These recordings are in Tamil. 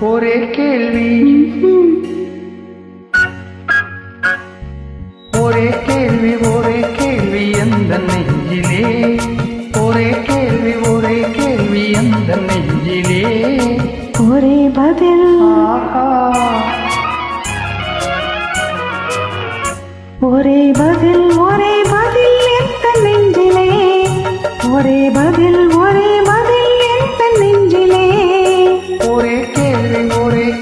ஒரே கேள்வி ஒரே கேள்வி ஒரே கேள்வி எந்த நெஞ்சிலே ஒரே கேள்வி எந்த நெஞ்சிலே ஒரே பதில் ஆஹா ஒரே பதில் எந்த நெஞ்சிலே ஒரே பதில் எந்த நெஞ்சிலே ஒரே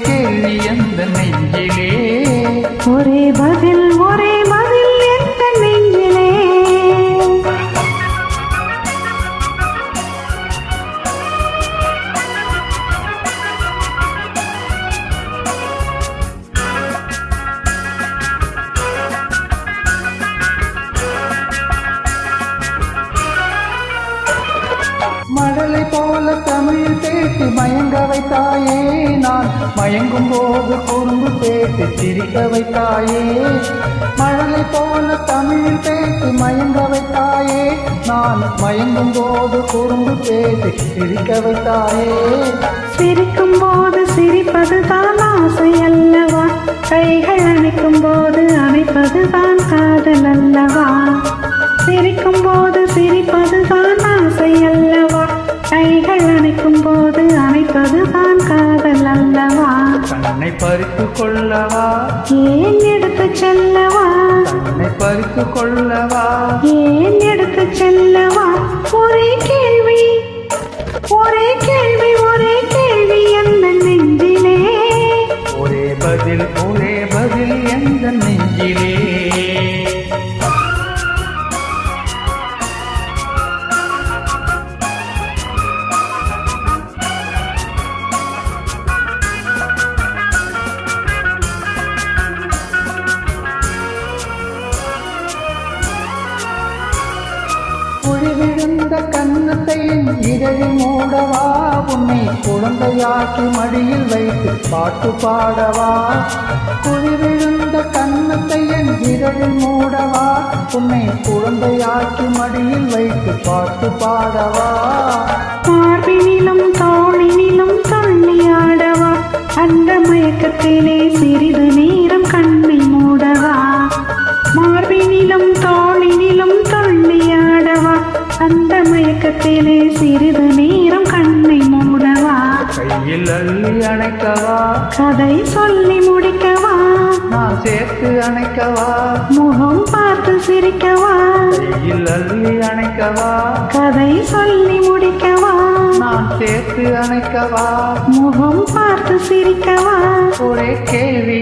கேள்வி எந்த நெஞ்சிலே ஒரே பதில் எந்த நெஞ்சிலே மழலை போல தமிழ் பேசி மயங்க வைத்தாயே நான் மயங்கும் போது குறும்பு பேசி சிரிக்க வைத்தாயே மழலை போல தமிழ் பேசி மயங்க வைத்தாயே நான் மயங்கும் போது குறும்பு பேசி சிரிக்க வைத்தாயே சிரிக்கும் போது சிரிப்பதுதான் ஆசை அல்லவா கைகள் அணைக்கும் போது அணைப்பதுதான் காதல் அல்லவா சிரிக்கும் போது சிரிப்பதுதான் ஆசை அல்லவா கைகள் அணைக்கும் போது அணைப்பதுதான் காதல் அல்லவா கண்ணை பறித்து கொள்ளவா ஏன் எடுத்து செல்லவா கண்ணை பறித்து கொள்ளவா ஏன் எடுத்து செல்லவா ஒரே கேள்வி எந்த நெஞ்சிலே ஒரே பதில் எந்த நெஞ்சிலே குழி விழுந்த கன்னத்தை இதழில் மூடவா உன்னை குழந்தையாக்கி மடியில் வைத்து பாட்டு பாடவா குழி விழுந்த கன்னத்தை இதழில் மூடவா உன்னை குழந்தையாக்கி மடியில் வைத்து பாட்டு பாடவா மார்பினிலும் தோளினிலும் துள்ளியாடவா அந்த மயக்கத்திலே சிறிது நேரம் கண்ணை மூடவா மார்பினிலும் தோளினிலும் துள்ளியாடவா அந்த மயக்கத்திலே சிறிது நேரம் கண்ணை மூடவா கையில் அள்ளி அணைக்கவா கதை சொல்லி முடிக்கவா நான் சேர்த்து அணைக்கவா முகம் பார்த்து சிரிக்கவா கையில் அள்ளி அணைக்கவா கதை சொல்லி முடிக்கவா நான் சேர்த்து அணைக்கவா முகம் பார்த்து சிரிக்கவா ஒரே கேள்வி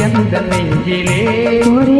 எந்த நெஞ்சிலே ஒரே